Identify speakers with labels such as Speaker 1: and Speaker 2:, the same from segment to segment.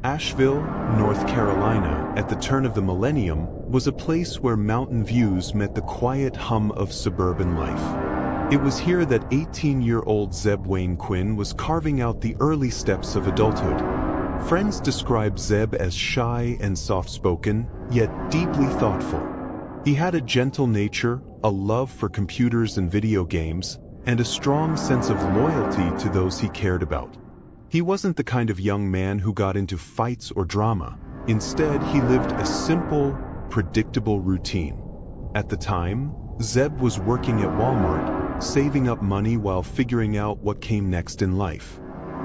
Speaker 1: Asheville, North Carolina, at the turn of the millennium, was a place where mountain views met the quiet hum of suburban life. It was here that 18-year-old Zebb Quinn was carving out the early steps of adulthood. Friends described Zebb as shy and soft-spoken, yet deeply thoughtful. He had a gentle nature, a love for computers and video games, and a strong sense of loyalty to those he cared about. He wasn't the kind of young man who got into fights or drama. Instead, he lived a simple, predictable routine. At the time, Zebb was working at Walmart, saving up money while figuring out what came next in life.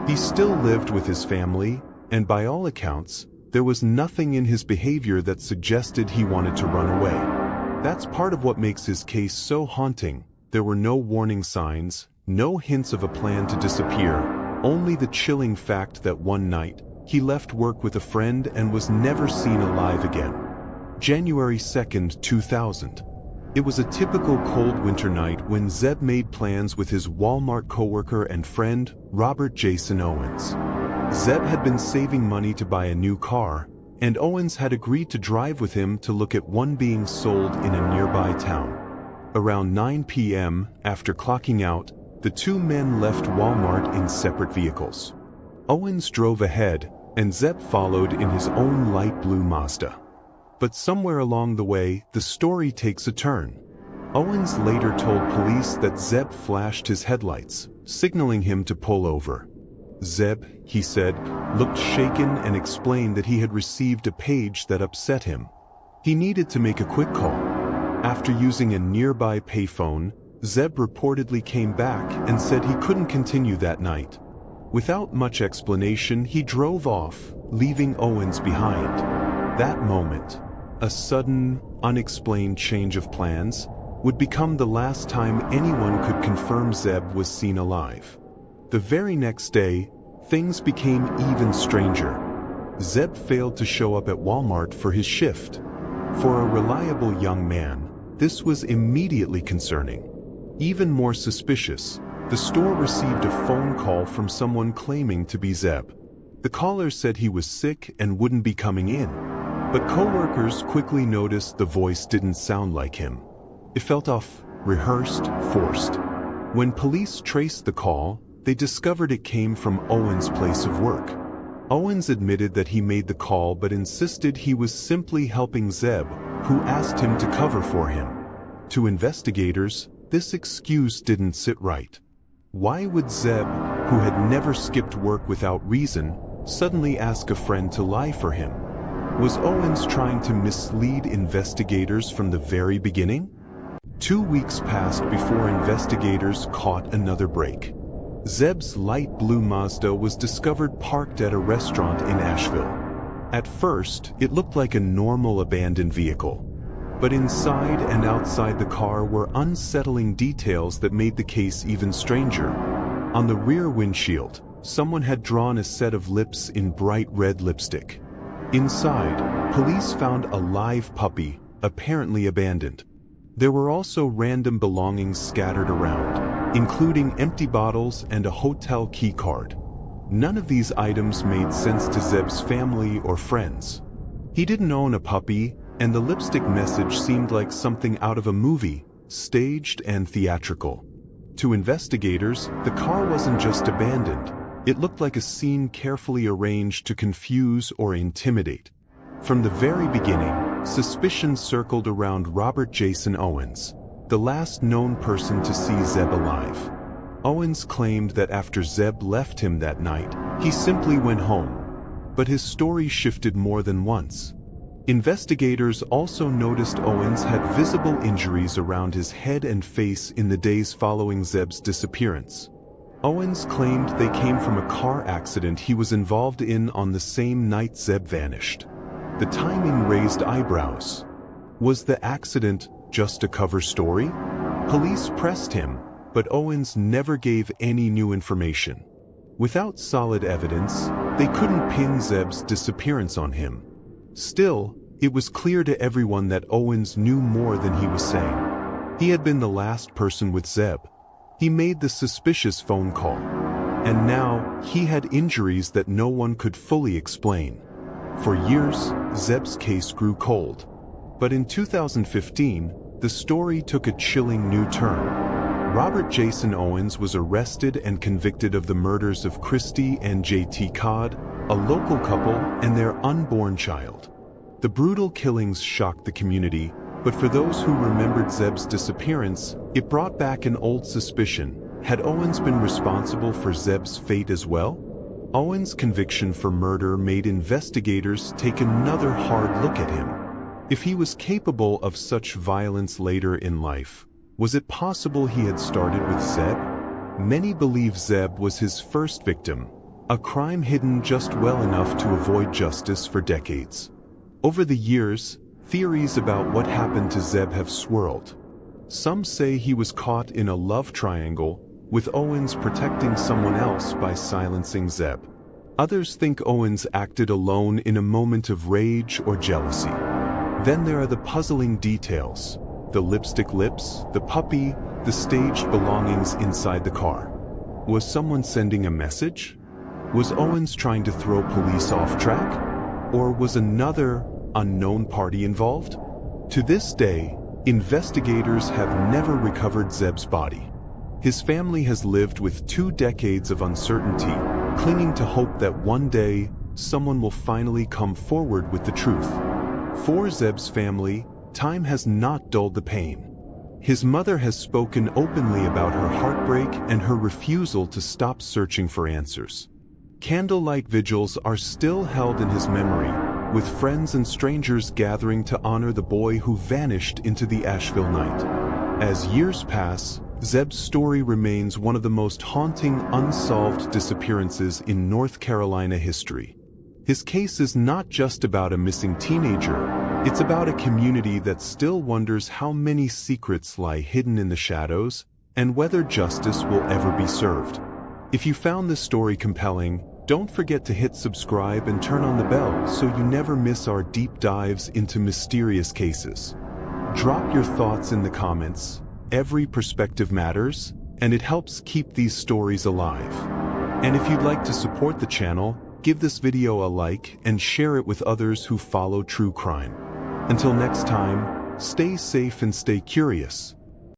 Speaker 1: He still lived with his family, and by all accounts, there was nothing in his behavior that suggested he wanted to run away. That's part of what makes his case so haunting. There were no warning signs, no hints of a plan to disappear. Only the chilling fact that one night, he left work with a friend and was never seen alive again. January 2nd, 2000. It was a typical cold winter night when Zebb made plans with his Walmart coworker and friend, Robert Jason Owens. Zebb had been saving money to buy a new car, and Owens had agreed to drive with him to look at one being sold in a nearby town. Around 9 p.m., after clocking out, the two men left Walmart in separate vehicles. Owens drove ahead, and Zebb followed in his own light blue Mazda. But somewhere along the way, the story takes a turn. Owens later told police that Zebb flashed his headlights, signaling him to pull over. Zebb, he said, looked shaken and explained that he had received a page that upset him. He needed to make a quick call. After using a nearby payphone, Zebb reportedly came back and said he couldn't continue that night. Without much explanation, he drove off, leaving Owens behind. That moment, a sudden, unexplained change of plans, would become the last time anyone could confirm Zebb was seen alive. The very next day, things became even stranger. Zebb failed to show up at Walmart for his shift. For a reliable young man, this was immediately concerning. Even more suspicious, the store received a phone call from someone claiming to be Zebb. The caller said he was sick and wouldn't be coming in. But coworkers quickly noticed the voice didn't sound like him. It felt off, rehearsed, forced. When police traced the call, they discovered it came from Owens' place of work. Owens admitted that he made the call but insisted he was simply helping Zebb, who asked him to cover for him. To investigators, this excuse didn't sit right. Why would Zebb, who had never skipped work without reason, suddenly ask a friend to lie for him? Was Owens trying to mislead investigators from the very beginning? 2 weeks passed before investigators caught another break. Zebb's light blue Mazda was discovered parked at a restaurant in Asheville. At first, it looked like a normal abandoned vehicle. But inside and outside the car were unsettling details that made the case even stranger. On the rear windshield, someone had drawn a set of lips in bright red lipstick. Inside, police found a live puppy, apparently abandoned. There were also random belongings scattered around, including empty bottles and a hotel key card. None of these items made sense to Zebb's family or friends. He didn't own a puppy, and the lipstick message seemed like something out of a movie, staged and theatrical. To investigators, the car wasn't just abandoned. It looked like a scene carefully arranged to confuse or intimidate. From the very beginning, suspicion circled around Robert Jason Owens, the last known person to see Zebb alive. Owens claimed that after Zebb left him that night, he simply went home. But his story shifted more than once. Investigators also noticed Owens had visible injuries around his head and face in the days following Zebb's disappearance. Owens claimed they came from a car accident he was involved in on the same night Zebb vanished. The timing raised eyebrows. Was the accident just a cover story? Police pressed him, but Owens never gave any new information. Without solid evidence, they couldn't pin Zebb's disappearance on him. Still, it was clear to everyone that Owens knew more than he was saying. He had been the last person with Zebb. He made the suspicious phone call. And now, he had injuries that no one could fully explain. For years, Zebb's case grew cold. But in 2015, the story took a chilling new turn. Robert Jason Owens was arrested and convicted of the murders of Christy and J.T. Codd, a local couple, and their unborn child. The brutal killings shocked the community, but for those who remembered Zebb's disappearance, it brought back an old suspicion. Had Owens been responsible for Zebb's fate as well? Owens' conviction for murder made investigators take another hard look at him. If he was capable of such violence later in life, was it possible he had started with Zebb? Many believe Zebb was his first victim, a crime hidden just well enough to avoid justice for decades. Over the years, theories about what happened to Zebb have swirled. Some say he was caught in a love triangle, with Owens protecting someone else by silencing Zebb. Others think Owens acted alone in a moment of rage or jealousy. Then there are the puzzling details. The lipstick lips, the puppy, the staged belongings inside the car. Was someone sending a message? Was Owens trying to throw police off track? Or was another, unknown party involved? To this day, investigators have never recovered Zebb's body. His family has lived with 2 decades of uncertainty, clinging to hope that one day, someone will finally come forward with the truth. For Zebb's family, time has not dulled the pain. His mother has spoken openly about her heartbreak and her refusal to stop searching for answers. Candlelight vigils are still held in his memory, with friends and strangers gathering to honor the boy who vanished into the Asheville night. As years pass, Zebb's story remains one of the most haunting unsolved disappearances in North Carolina history. His case is not just about a missing teenager, it's about a community that still wonders how many secrets lie hidden in the shadows and whether justice will ever be served. If you found this story compelling, don't forget to hit subscribe and turn on the bell so you never miss our deep dives into mysterious cases. Drop your thoughts in the comments. Every perspective matters, and it helps keep these stories alive. And if you'd like to support the channel, give this video a like and share it with others who follow true crime. Until next time, stay safe and stay curious.